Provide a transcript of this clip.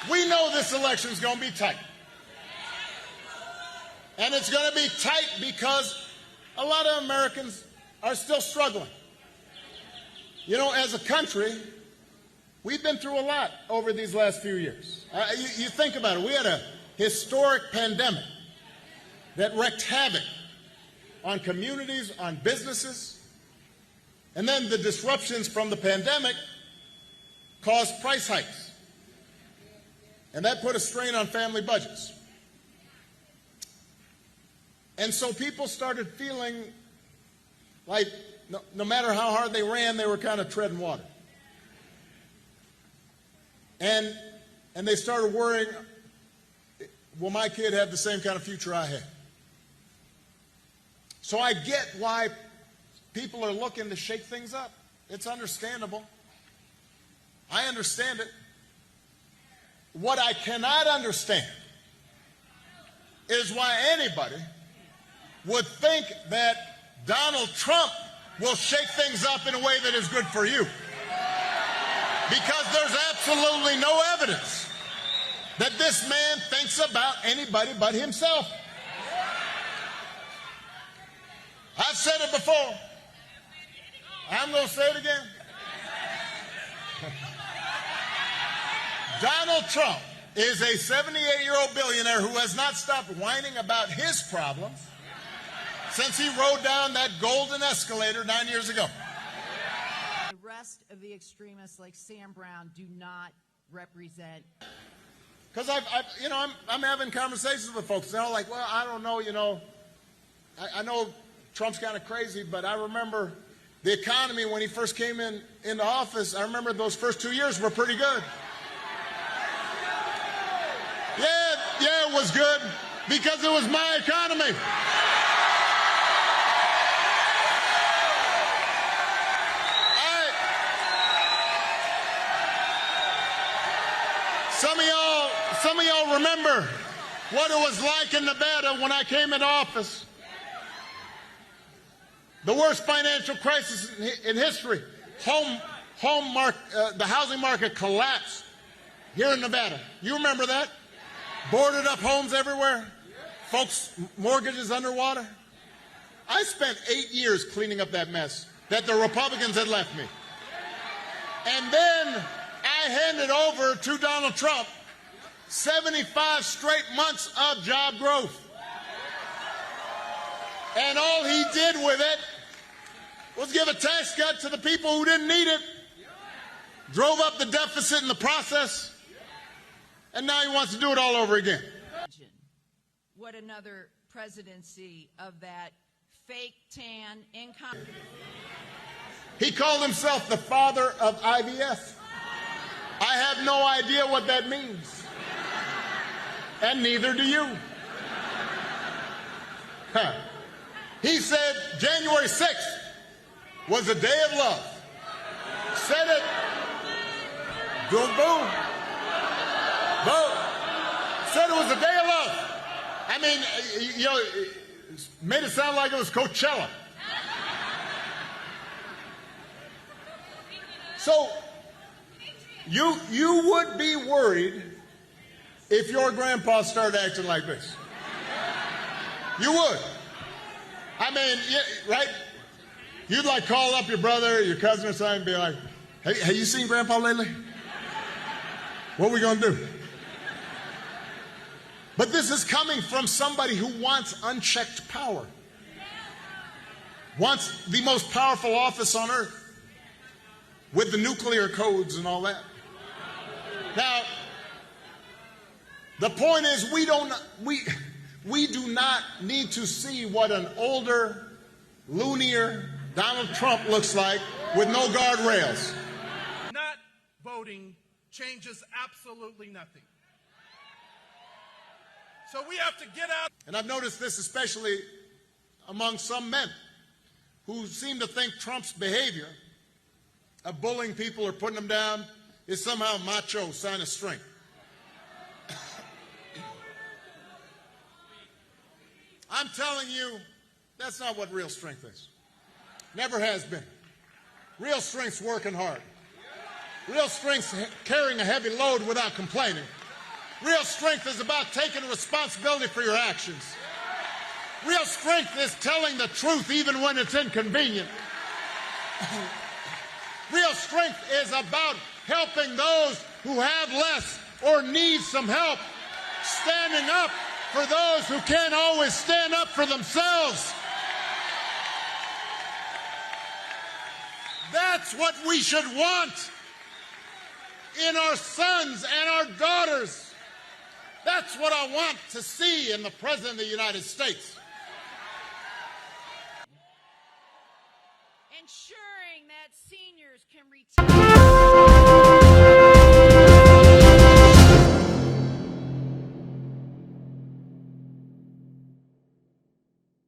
We know this election is going to be tight. And it's going to be tight because a lot of Americans are still struggling. You know, as a country, we've been through a lot over these last few years. You think about it. We had a historic pandemic that wreaked havoc on communities, on businesses. And then the disruptions from the pandemic caused price hikes. And that put a strain on family budgets. And so people started feeling like no matter how hard they ran, they were kind of treading water. And they started worrying, will my kid have the same kind of future I had? So I get why people are looking to shake things up. It's understandable. I understand it. What I cannot understand is why anybody would think that Donald Trump will shake things up in a way that is good for you. Because there's absolutely no evidence that this man thinks about anybody but himself. I've said it before. I'm going to say it again. Donald Trump is a 78-year-old billionaire who has not stopped whining about his problems since he rode down that golden escalator 9 years ago. The rest of the extremists like Sam Brown do not represent. Because I'm having conversations with folks. They're all like, well, I don't know, I know Trump's kind of crazy, but I remember the economy when he first came into office. I remember those first 2 years were pretty good. Yeah, it was good because it was my economy. Some of y'all remember what it was like in Nevada when I came into office. The worst financial crisis in history. The housing market collapsed here in Nevada. You remember that? Boarded up homes everywhere. Folks' mortgages underwater. I spent 8 years cleaning up that mess that the Republicans had left me. And then I handed over to Donald Trump 75 straight months of job growth. And all he did with it was give a tax cut to the people who didn't need it, drove up the deficit in the process, and now he wants to do it all over again. What another presidency of that fake tan income. He called himself the father of IVF. I have no idea what that means. And neither do you. He said January 6th was a day of love. Said it. Boom, boom. Boom. Said it was a day of love. I mean, made it sound like it was Coachella. So, you would be worried if your grandpa started acting like this. You would. I mean, right? You'd like call up your brother, your cousin or something and be like, hey, have you seen Grandpa lately? What are we going to do? But this is coming from somebody who wants unchecked power. Wants the most powerful office on earth with the nuclear codes and all that. Now, the point is we do not need to see what an older, loonier Donald Trump looks like with no guardrails. Not voting changes absolutely nothing. So we have to get out. And I've noticed this especially among some men who seem to think Trump's behavior of bullying people or putting them down is somehow a macho sign of strength. I'm telling you, that's not what real strength is. Never has been. Real strength's working hard. Real strength's carrying a heavy load without complaining. Real strength is about taking responsibility for your actions. Real strength is telling the truth even when it's inconvenient. Real strength is about helping those who have less or need some help, standing up for those who can't always stand up for themselves. That's what we should want in our sons and our daughters. That's what I want to see in the President of the United States. Ensuring that seniors can retire.